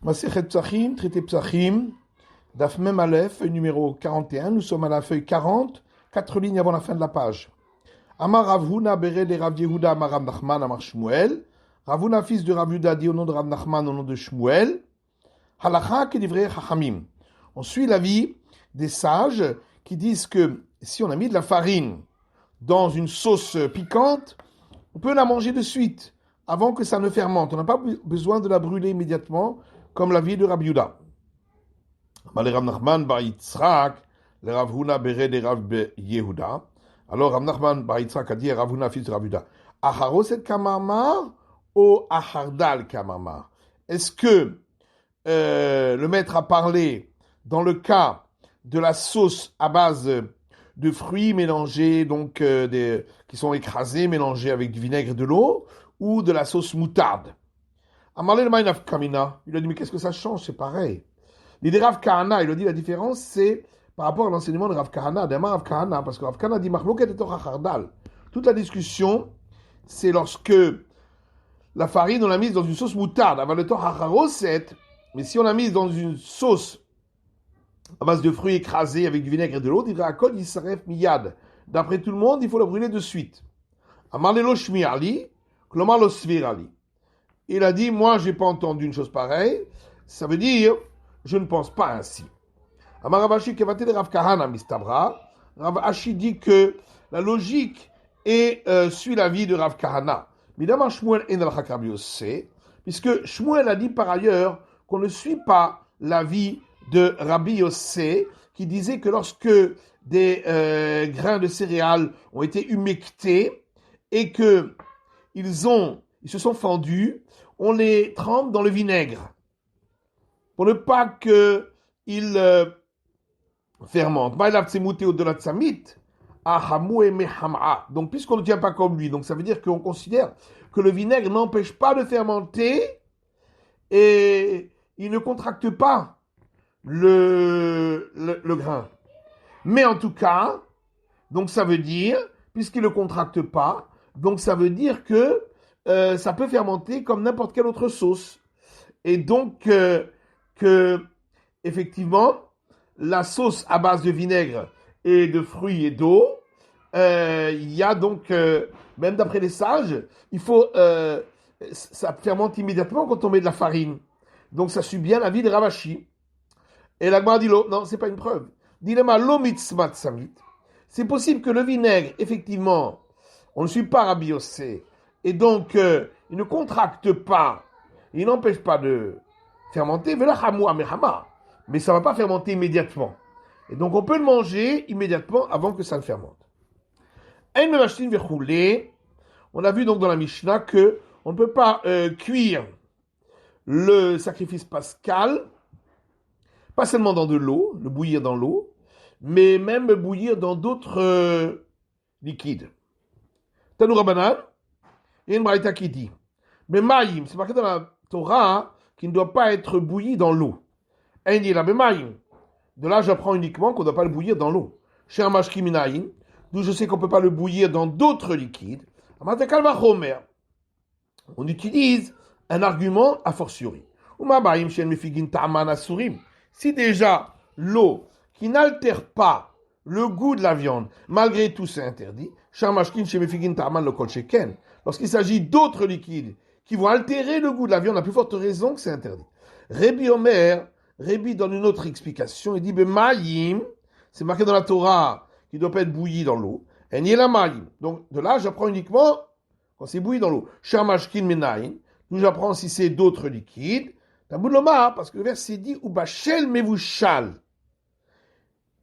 Masechet Psachim, traité Psachim, Daf Mem Aleph, feuille numéro 41. Nous sommes à la feuille 40, 4 lignes avant la fin de la page. Amar Rav Huna Bered et Rav Yehuda Amar Rav Nachman Amar Shmuel. Rav Huna, fils de Rav Yehuda, dit au nom de Rav Nachman, au nom de Shmuel. Halacha Kedivre Chachamim. On suit l'avis des sages qui disent que si on a mis de la farine dans une sauce piquante, on peut la manger de suite, avant que ça ne fermente. On n'a pas besoin de la brûler immédiatement, comme l'avis de Rav Yehuda. Le Rav Nachman bar Yitzhak, le Rav Huna Bered et Rav Yehuda. Alors Rav Nachman bar Yitzhak a dit à Rav Huna, fils de Rav Yehuda, Acharoset kamamar ou Achardal kamamar? Est-ce que le maître a parlé dans le cas de la sauce à base de fruits mélangés, donc qui sont écrasés, mélangés avec du vinaigre et de l'eau, ou de la sauce moutarde? Amalel Maïnaf Kamina, il a dit, mais qu'est-ce que ça change? C'est pareil. L'idée Rav Kahana, il a dit, la différence, c'est par rapport à l'enseignement de Rav Kahana, Rav Kahana, parce que Rav Kahana dit, Machloket et Torah Chardal. Toute la discussion, c'est lorsque la farine, on l'a mise dans une sauce moutarde, avant le Torah Haroset, mais si on l'a mise dans une sauce à base de fruits écrasés avec du vinaigre et de l'eau, il dirait Akol Yisaref Miyad. D'après tout le monde, il faut la brûler de suite. Amarlelo Shmi'ali, Klomar lo Svirali. Il a dit, moi, j'ai pas entendu une chose pareille. Ça veut dire, je ne pense pas ainsi. Amar Rav Ashi Kevate de Rav Kahana Mistabra. Rav Ashi dit que la logique suit l'avis de Rav Kahana. Midama Shmuel en al Rabbi Yossé, puisque Shmuel a dit par ailleurs qu'on ne suit pas l'avis de Rabbi Yossé, qui disait que lorsque des grains de céréales ont été humectés et que ils se sont fendus, on les trempe dans le vinaigre pour ne pas qu'ils fermentent. Donc, puisqu'on ne tient pas comme lui, donc ça veut dire qu'on considère que le vinaigre n'empêche pas de fermenter et il ne contracte pas le grain. Mais en tout cas, donc ça veut dire, puisqu'il ne contracte pas, donc ça veut dire que ça peut fermenter comme n'importe quelle autre sauce. Et donc, que effectivement, la sauce à base de vinaigre et de fruits et d'eau, il y a donc, même d'après les sages, il faut, ça fermente immédiatement quand on met de la farine. Donc ça suit bien l'avis de Rav Ashi. Et la Gemara dit non, c'est pas une preuve. Dilema lo mitzmat samit. C'est possible que le vinaigre, effectivement, on ne suit pas Rabbi Yossé, et donc il ne contracte pas, il n'empêche pas de fermenter, mais ça ne va pas fermenter immédiatement. Et donc on peut le manger immédiatement avant que ça ne fermente. On a vu donc dans la Mishnah que on ne peut pas cuire le sacrifice pascal, pas seulement dans de l'eau, le bouillir dans l'eau, mais même bouillir dans d'autres liquides. Tanou Rabbanan, il y a une braïta qui dit, mais maïm, c'est marqué dans la Torah qui ne doit pas être bouilli dans l'eau. De là, j'apprends uniquement qu'on ne doit pas le bouillir dans l'eau. Chez Minaïn, d'où je sais qu'on ne peut pas le bouillir dans d'autres liquides. On utilise un argument a fortiori. Si déjà l'eau qui n'altère pas le goût de la viande, malgré tout c'est interdit, lorsqu'il s'agit d'autres liquides qui vont altérer le goût de la viande, à plus forte raison que c'est interdit. Rabbi donne une autre explication, il dit, maïm, c'est marqué dans la Torah qu'il ne doit pas être bouilli dans l'eau, et ni la maïm. Donc de là, j'apprends uniquement quand c'est bouilli dans l'eau. Shamashkin menaïn, nous j'apprends si c'est d'autres liquides. Parce que le verset dit, ou bachel mevushal,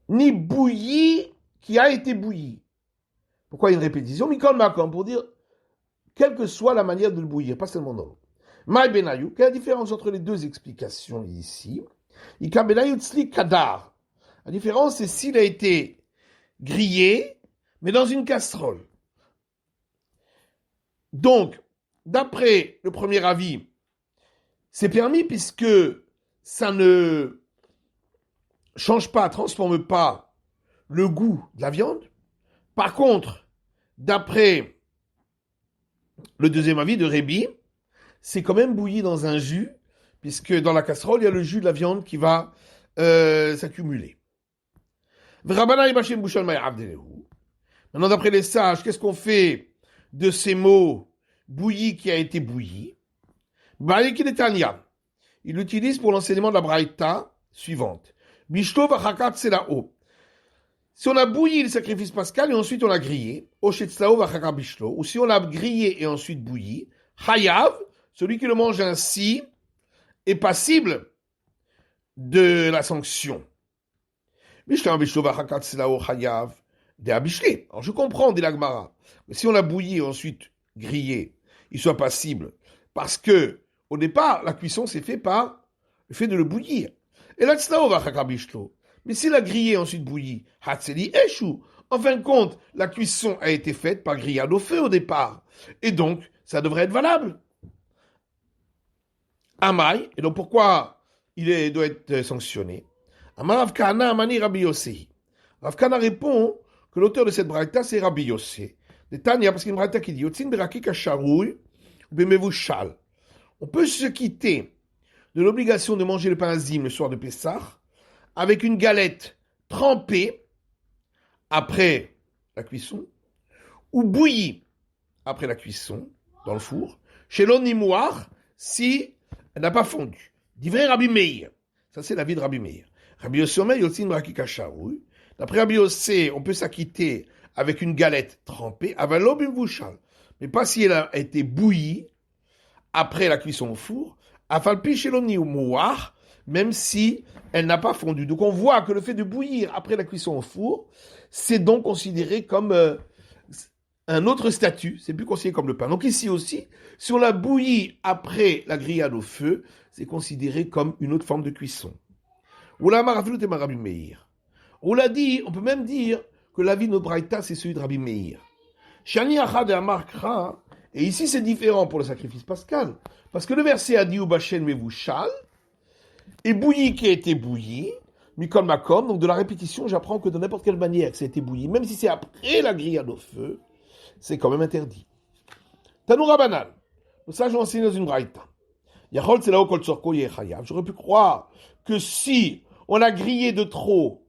ni bouilli qui a été bouilli. Pourquoi une répétition? Mikol makom, pour dire, quelle que soit la manière de le bouillir, pas seulement dans l'eau. Maï benayou, quelle est la différence entre les deux explications ici? Ika benayou tzli kadar. La différence, c'est s'il a été grillé, mais dans une casserole. Donc, d'après le premier avis, c'est permis puisque ça ne change pas, transforme pas le goût de la viande. Par contre, d'après le deuxième avis de Rabbi, c'est quand même bouilli dans un jus puisque dans la casserole, il y a le jus de la viande qui va s'accumuler. Maintenant, d'après les sages, qu'est-ce qu'on fait de ces mots bouilli qui a été bouilli? Il l'utilise pour l'enseignement de la braïta suivante. Bishlo vachakat selao. Si on a bouilli le sacrifice pascal et ensuite on l'a grillé, ou si on l'a grillé et ensuite bouilli, hayav, celui qui le mange ainsi, est passible de la sanction. Alors je comprends, dit la Gemara, mais si on l'a bouilli et ensuite grillé, il soit passible, parce que au départ, la cuisson s'est faite par le fait de le bouillir. Et là, mais s'il a grillé et ensuite bouilli, hatseli eshu. En fin de compte, la cuisson a été faite par grillade au feu au départ. Et donc, ça devrait être valable. Amai, et donc pourquoi doit être sanctionné? Amar Rav Kahana Amani Rabbi Yossi. Rav Kahana répond que l'auteur de cette braïta, c'est Rabbi Yossi. De Tanya, parce qu'il y a une braïta qui dit Yotzin beraki kasharouy bemevushal. On peut se quitter de l'obligation de manger le pain azim le soir de Pessah avec une galette trempée après la cuisson ou bouillie après la cuisson dans le four, chez l'onimoir, si elle n'a pas fondu. Divrei Rabbi Meir. Ça, c'est l'avis de Rabbi Meir. Rabbi Yossi Omer Yotzin beraki kasharouy. D'après Rabbi Yossi, on peut s'acquitter avec une galette trempée, avalo bimvushal, mais pas si elle a été bouillie après la cuisson au four, afalpi sheloni ou mouar, même si elle n'a pas fondu. Donc on voit que le fait de bouillir après la cuisson au four, c'est donc considéré comme un autre statut, c'est plus considéré comme le pain. Donc ici aussi, si on l'a bouilli après la grillade au feu, c'est considéré comme une autre forme de cuisson. On l'a dit, on peut même dire que l'avis de notre braïta, c'est celui de Rabbi Meir. Shani achad et amar kra. Et ici, c'est différent pour le sacrifice pascal. Parce que le verset a dit ou bashen mevushal, et bouilli qui a été bouilli, mikol makom. Donc de la répétition, j'apprends que de n'importe quelle manière que ça a été bouilli, même si c'est après la grillade au feu, c'est quand même interdit. Tanoura banal. Ça, je l'enseigne dans une braïta. Yachol tselao kol tzorko yechayav. J'aurais pu croire que si on a grillé de trop,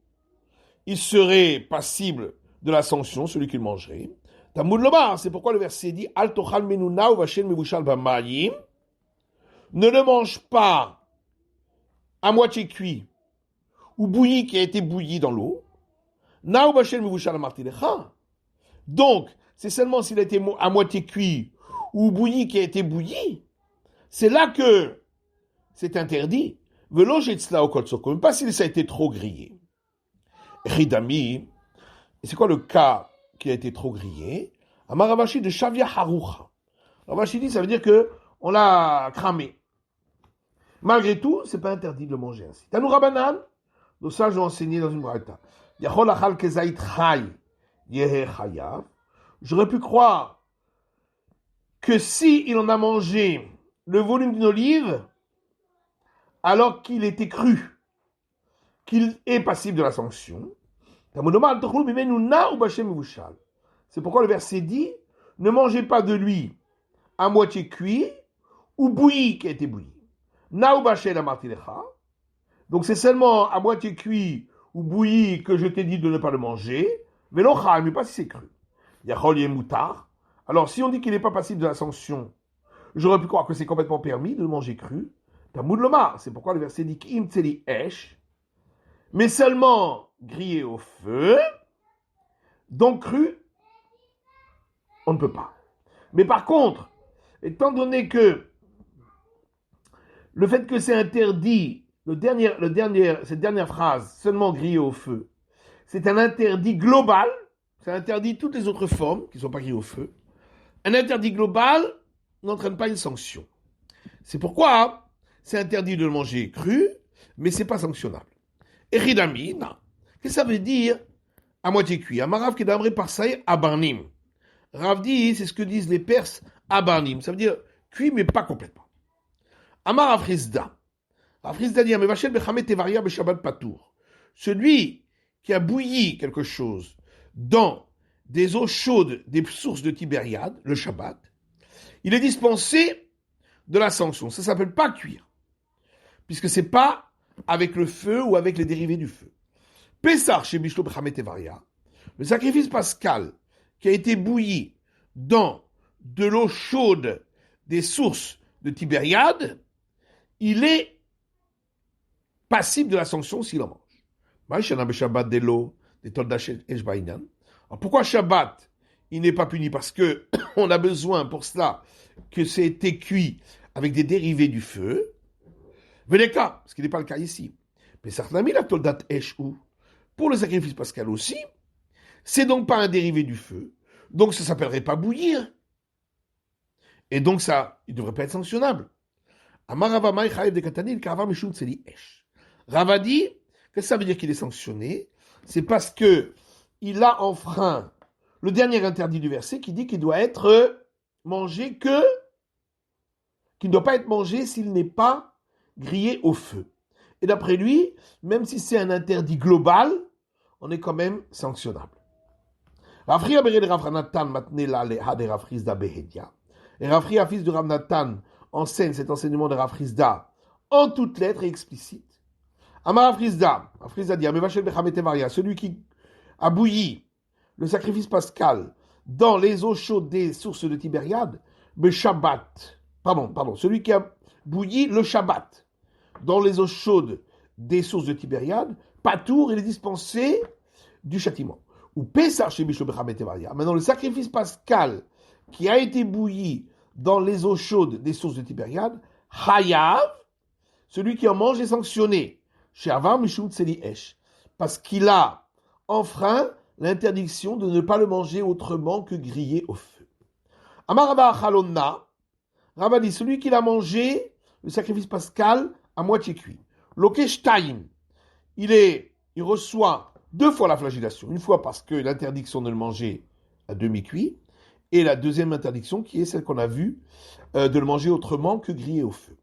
il serait passible de la sanction, celui qui le mangerait. Talmud lomar, c'est pourquoi le verset dit Al tochal menuna ou vashen mevushal bamayim. Ne le mange pas à moitié cuit ou bouilli qui a été bouilli dans l'eau. Na ou vashen mevushal amartilecha. Donc, c'est seulement s'il a été à moitié cuit ou bouilli qui a été bouilli. C'est là que c'est interdit. Velo jetzla ou kol tzorko, même pas si ça a été trop grillé. Ridami, et c'est quoi le cas qui a été trop grillé? Amar Ravashi de Shavia Harucha. Ravashi dit, ça veut dire que on l'a cramé. Malgré tout, c'est pas interdit de le manger ainsi. Tanoura banan, donc ça je l'ai enseigné dans une braïta. Yachol achal kezait chay yehe chayav. J'aurais pu croire que si il en a mangé le volume d'une olive, alors qu'il était cru, qu'il est passible de la sanction. C'est pourquoi le verset dit ne mangez pas de lui à moitié cuit ou bouilli qui a été bouilli. Donc c'est seulement à moitié cuit ou bouilli que je t'ai dit de ne pas le manger, mais pas si c'est cru. Alors si on dit qu'il n'est pas passible de la sanction, j'aurais pu croire que c'est complètement permis de le manger cru. C'est pourquoi le verset dit Im tseli esh, mais seulement grillé au feu, donc cru, on ne peut pas. Mais par contre, étant donné que le fait que c'est interdit, cette dernière phrase, seulement grillé au feu, c'est un interdit global, ça interdit toutes les autres formes qui ne sont pas grillées au feu. Un interdit global n'entraîne pas une sanction. C'est pourquoi c'est interdit de le manger cru, mais ce n'est pas sanctionnable. Eridami, qu'est-ce que ça veut dire à moitié cuit? Amarav kedamre parsaï abanim. Rav dit, c'est ce que disent les Perses, abanim. Ça veut dire cuit, mais pas complètement. Amarav Rizda. Rav Rizda dit, Mevachel bechamet tevaria beshabbat patour. Celui qui a bouilli quelque chose dans des eaux chaudes, des sources de Tibériade, le Shabbat, il est dispensé de la sanction. Ça ne s'appelle pas cuire. puisque c'est pas avec le feu ou avec les dérivés du feu. Pessar chez Bishlo Bechamet Evaria, le sacrifice pascal qui a été bouilli dans de l'eau chaude des sources de Tibériade, il est passible de la sanction s'il en mange. Alors pourquoi Shabbat, il n'est pas puni? Parce que on a besoin pour cela que c'était cuit avec des dérivés du feu. Veleka, ce qui n'est pas le cas ici. Mais certainement, la toldat eshou, pour le sacrifice pascal aussi, c'est donc pas un dérivé du feu. Donc ça ne s'appellerait pas bouillir. Et donc ça, il ne devrait pas être sanctionnable. Rava dit, qu'est-ce que ça veut dire qu'il est sanctionné? C'est parce que il a enfreint le dernier interdit du verset qui dit qu'il doit être mangé qu'il ne doit pas être mangé s'il n'est pas grillé au feu. Et d'après lui, même si c'est un interdit global, on est quand même sanctionnable. Rafria bere de Rav Natan matnela le ha de Rav Chizda behedia. Et Rafria, fils de Rav Natan, enseigne cet enseignement de Rav Chizda en toutes lettres et explicite. Amar Rav Chizda dit, Amevachel bechamet evaria, celui qui a bouilli le sacrifice pascal dans les eaux chaudes des sources de Tibériade, Shabbat. Pardon, celui qui a bouilli le Shabbat dans les eaux chaudes des sources de Tibériade, patour, il est dispensé du châtiment. Ou Pessah chez Bishlo Bechamet Evaria. Maintenant, le sacrifice pascal qui a été bouilli dans les eaux chaudes des sources de Tibériade, Hayav, celui qui en mange est sanctionné. Chez Avar Mishum Tseli Esh, parce qu'il a enfreint l'interdiction de ne pas le manger autrement que grillé au feu. Amarava Chalonna, Rava dit, celui qui l'a mangé, le sacrifice pascal, à moitié cuit. Lokeshtaim, il reçoit 2 fois la flagellation. Une fois parce que l'interdiction de le manger à demi-cuit, et la deuxième interdiction qui est celle qu'on a vue, de le manger autrement que grillé au feu.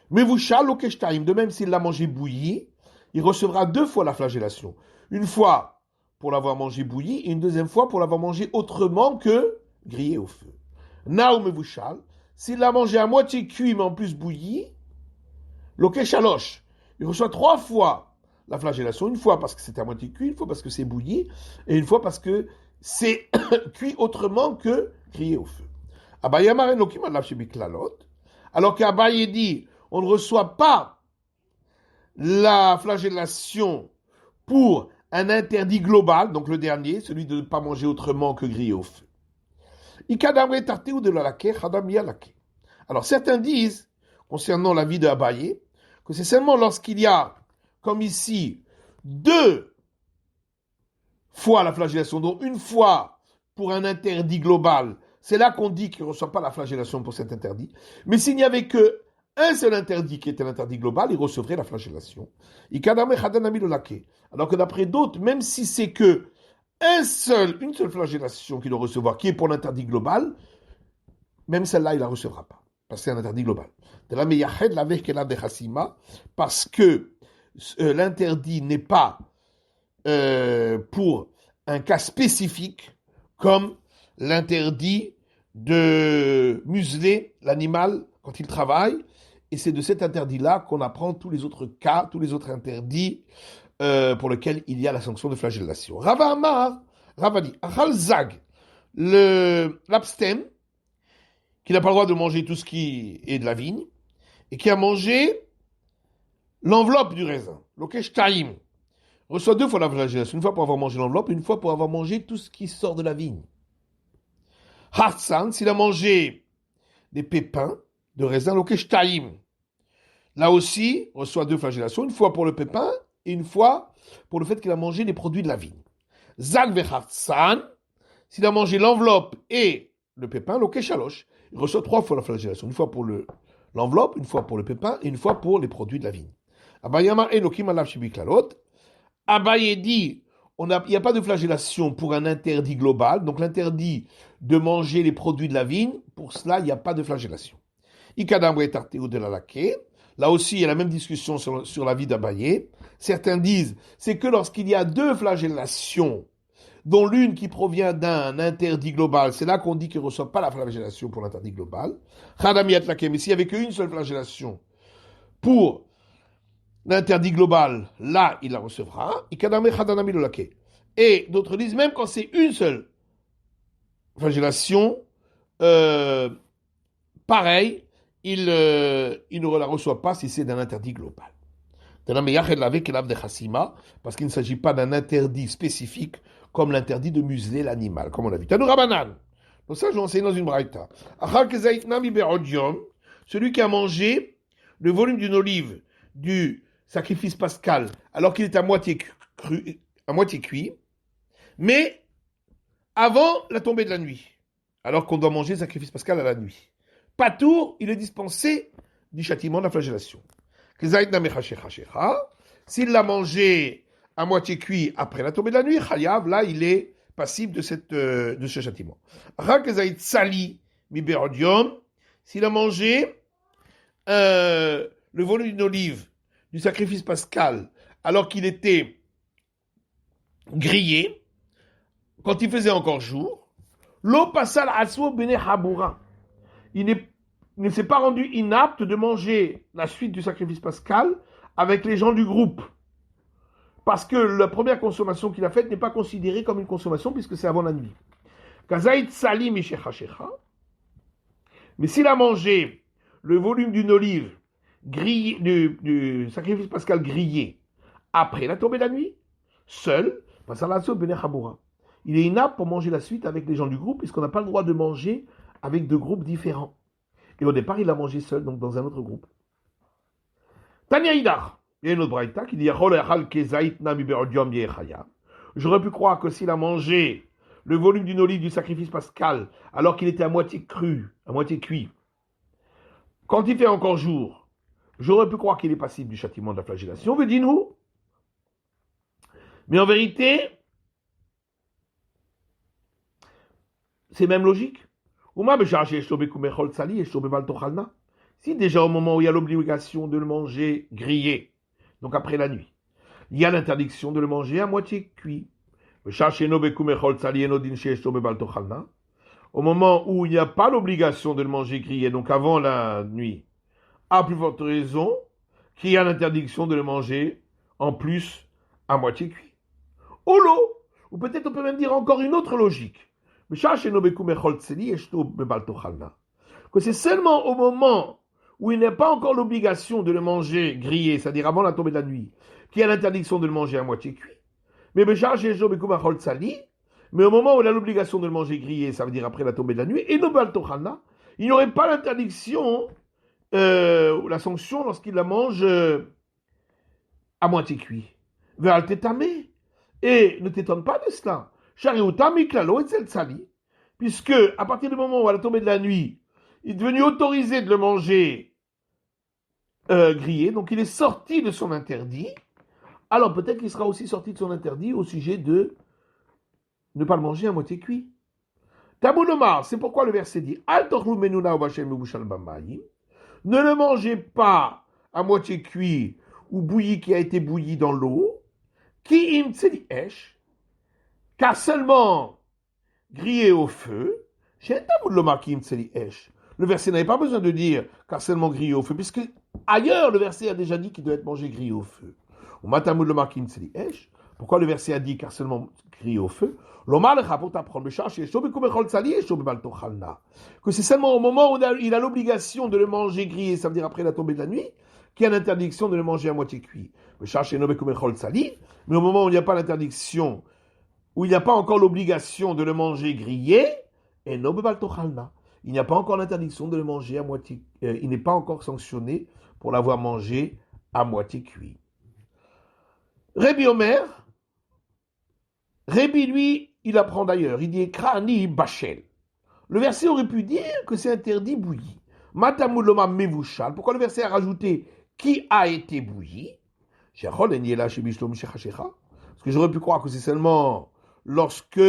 Mais Vusha Lokeshtaim, de même s'il l'a mangé bouilli, il recevra 2 fois la flagellation. Une fois pour l'avoir mangé bouilli, et une deuxième fois pour l'avoir mangé autrement que grillé au feu. Naum Vushal, s'il l'a mangé à moitié cuit, mais en plus bouilli, Lokeshalosh, il reçoit 3 fois la flagellation, une fois parce que c'est à moitié cuit, une fois parce que c'est bouilli, et une fois parce que c'est cuit autrement que grillé au feu. Alors qu'Abaye dit, on ne reçoit pas la flagellation pour un interdit global, donc le dernier, celui de ne pas manger autrement que grillé au feu. Alors certains disent, concernant la vie de Abaye, que c'est seulement lorsqu'il y a, comme ici, 2 fois la flagellation, donc une fois pour un interdit global, c'est là qu'on dit qu'il ne reçoit pas la flagellation pour cet interdit. Mais s'il n'y avait que un seul interdit qui était l'interdit global, il recevrait la flagellation. Alors que d'après d'autres, même si c'est que une seule flagellation qu'il doit recevoir, qui est pour l'interdit global, même celle-là, il ne la recevra pas, parce que c'est un interdit global. Parce que l'interdit n'est pas pour un cas spécifique, comme l'interdit de museler l'animal quand il travaille, et c'est de cet interdit-là qu'on apprend tous les autres cas, tous les autres interdits pour lesquels il y a la sanction de flagellation. Rava Amar, Rava dit, Achal Zag, l'abstème, qui n'a pas le droit de manger tout ce qui est de la vigne, et qui a mangé l'enveloppe du raisin, l'okesh taïm, reçoit 2 fois la flagellation, une fois pour avoir mangé l'enveloppe, une fois pour avoir mangé tout ce qui sort de la vigne. Hartsan, s'il a mangé des pépins de raisin, l'okesh taïm, là aussi, reçoit 2 flagellations, une fois pour le pépin, et une fois pour le fait qu'il a mangé les produits de la vigne. Zag vechartsan, s'il a mangé l'enveloppe et le pépin, l'okesh shalosh, il reçoit 3 fois la flagellation, une fois pour l'enveloppe, une fois pour le pépin, et une fois pour les produits de la vigne. Abayama Elokim alav shibiklalot. Abaye dit, il n'y a pas de flagellation pour un interdit global, donc l'interdit de manger les produits de la vigne, pour cela, il n'y a pas de flagellation. Ikadam retarteu de la laquée. Là aussi, il y a la même discussion sur la vie d'Abaye. Certains disent, c'est que lorsqu'il y a 2 flagellations, dont l'une qui provient d'un interdit global, c'est là qu'on dit qu'il ne reçoit pas la flagellation pour l'interdit global. Mais s'il n'y avait qu'une seule flagellation pour l'interdit global, là, il la recevra. Et d'autres disent, même quand c'est une seule flagellation, pareil, il ne la reçoit pas si c'est d'un interdit global. Parce qu'il ne s'agit pas d'un interdit spécifique comme l'interdit de museler l'animal, comme on l'a vu. Tanou Rabanan. Donc ça, je vais enseigner dans une braïta. Celui qui a mangé le volume d'une olive du sacrifice pascal alors qu'il est à moitié cru, à moitié cuit, mais avant la tombée de la nuit, alors qu'on doit manger le sacrifice pascal à la nuit. Patour, il est dispensé du châtiment de la flagellation. S'il l'a mangé à moitié cuit après la tombée de la nuit, chayav, là, il est passible de ce châtiment. S'il a mangé le volume d'une olive du sacrifice pascal alors qu'il était grillé, quand il faisait encore jour, l'eau passal aswo bene haboura. Il ne s'est pas rendu inapte de manger la suite du sacrifice pascal avec les gens du groupe. Parce que la première consommation qu'il a faite n'est pas considérée comme une consommation puisque c'est avant la nuit. Kazaït salim ishecha. Mais s'il a mangé le volume d'une olive grillée, du sacrifice pascal grillé après la tombée de la nuit, seul, il est inapte pour manger la suite avec les gens du groupe puisqu'on n'a pas le droit de manger avec deux groupes différents. Et au départ, il a mangé seul, donc dans un autre groupe. Tania Idar, il y a une autre braïta qui dit j'aurais pu croire que s'il a mangé le volume d'une olive du sacrifice pascal alors qu'il était à moitié cru, à moitié cuit, quand il fait encore jour, j'aurais pu croire qu'il est passible du châtiment de la flagellation. Veut dire nous. Mais en vérité, c'est même logique. Si déjà au moment où il y a l'obligation de le manger grillé, donc après la nuit, il y a l'interdiction de le manger à moitié cuit. Au moment où il n'y a pas l'obligation de le manger grillé, donc avant la nuit, à plus forte raison qu'il y a l'interdiction de le manger en plus à moitié cuit. Ou peut-être on peut même dire encore une autre logique. Que c'est seulement au moment où il n'y a pas encore l'obligation de le manger grillé, c'est-à-dire avant la tombée de la nuit, qu'il y a l'interdiction de le manger à moitié cuit. Mais au moment où il a l'obligation de le manger grillé, ça veut dire après la tombée de la nuit, et il n'y aurait pas l'interdiction ou la sanction lorsqu'il la mange à moitié cuit. Et ne t'étonne pas de cela. Puisque à partir du moment où à la tombée de la nuit, il est devenu autorisé de le manger grillé, donc il est sorti de son interdit, alors peut-être qu'il sera aussi sorti de son interdit au sujet de ne pas le manger à moitié cuit. Tabounomar, c'est pourquoi le verset dit ne le mangez pas à moitié cuit ou bouilli qui a été bouilli dans l'eau, qui im esh, car seulement grillé au feu, le verset n'avait pas besoin de dire car seulement grillé au feu, puisque ailleurs le verset a déjà dit qu'il doit être mangé grillé au feu. Pourquoi le verset a dit car seulement grillé au feu? Que c'est seulement au moment où il a l'obligation de le manger grillé, ça veut dire après la tombée de la nuit, qu'il y a l'interdiction de le manger à moitié cuit. Mais au moment où il n'y a pas l'interdiction, où il n'y a pas encore l'obligation de le manger grillé, il n'y a pas encore l'interdiction de le manger à moitié, il n'est pas encore sanctionné pour l'avoir mangé à moitié cuit. Rabbi Omer, Rabbi lui, il apprend d'ailleurs, il dit Krani Bachel. Le verset aurait pu dire que c'est interdit bouilli. Matamuloma mevushal. Pourquoi le verset a rajouté qui a été bouilli? Parce que j'aurais pu croire que c'est seulement lorsque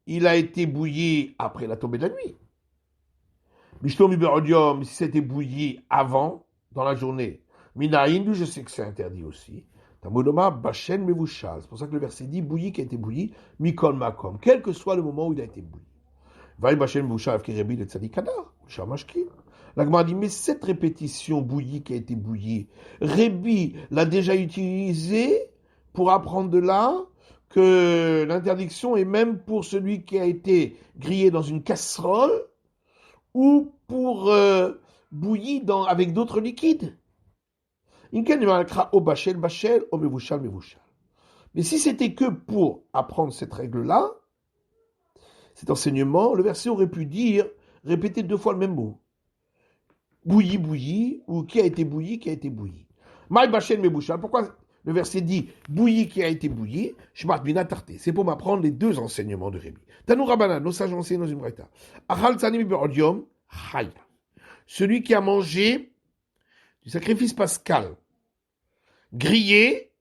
il a été bouilli après la tombée de la nuit. Si c'était bouilli avant, dans la journée, Minaïndu, je sais que c'est interdit aussi. C'est pour ça que le verset dit bouilli qui a été bouilli, Mikol Makom, quel que soit le moment où il a été bouilli. La Gemara dit, mais cette répétition bouillie qui a été bouillie, Rébi l'a déjà utilisée pour apprendre de là que l'interdiction est même pour celui qui a été grillé dans une casserole ou pour bouilli avec d'autres liquides. Mais si c'était que pour apprendre cette règle-là, cet enseignement, le verset aurait pu dire, répéter 2 fois le même mot. Bouilli, bouilli, ou qui a été bouilli, qui a été bouilli. Maï bachel me bouchal. Pourquoi le verset dit bouilli qui a été bouilli? Shmat bina tarté. C'est pour m'apprendre les 2 enseignements de Rébi. Tanou Rabbanan, nos sages enseignent dans une braïta. Achal tzanim be'odium, chaya. Celui qui a mangé du sacrifice pascal, grillé,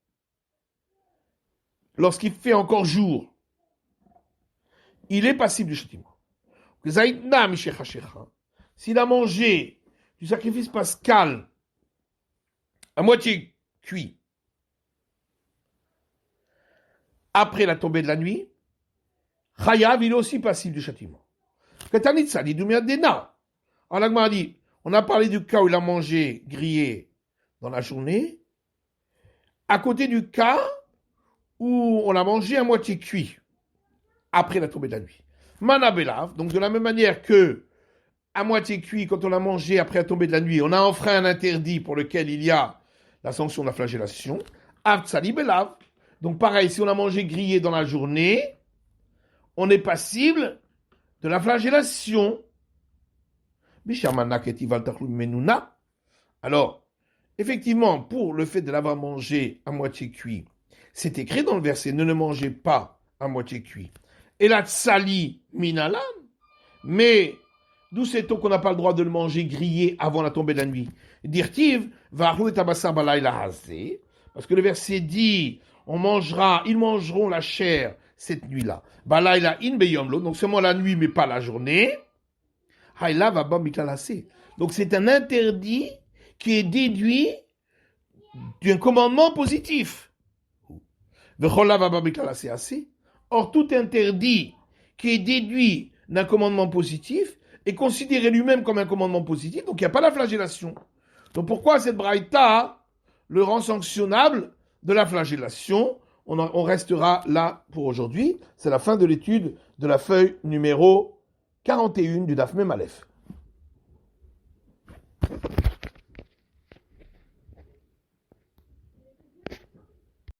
lorsqu'il fait encore jour, il est passible du châtiment. S'il a mangé du sacrifice pascal à moitié cuit après la tombée de la nuit, Chayav, il est aussi passible du châtiment. On a parlé du cas où il a mangé grillé dans la journée, à côté du cas où on a mangé à moitié cuit après la tombée de la nuit. Manabelav, donc de la même manière que à moitié cuit, quand on a mangé après la tombée de la nuit, on a enfreint un interdit pour lequel il y a la sanction de la flagellation. Avtsali belav, donc pareil, si on a mangé grillé dans la journée, on est passible de la flagellation. Alors, effectivement, pour le fait de l'avoir mangé à moitié cuit, c'est écrit dans le verset, ne mangez pas à moitié cuit. Et la tsali minalan, mais d'où sait-on qu'on n'a pas le droit de le manger grillé avant la tombée de la nuit? Dirtiv, varou et tabassar balayla hazé, parce que le verset dit, ils mangeront la chair cette nuit-là. Balayla in beyomlo, donc seulement la nuit, mais pas la journée. Hayla va ba mikalase. Donc c'est un interdit qui est déduit d'un commandement positif. Vechola va ba mikalase assez. Or, tout interdit qui est déduit d'un commandement positif est considéré lui-même comme un commandement positif, donc il n'y a pas la flagellation. Donc pourquoi cette braïta le rend sanctionnable de la flagellation? On restera là pour aujourd'hui. C'est la fin de l'étude de la feuille numéro 41 du Daf Mem Aleph.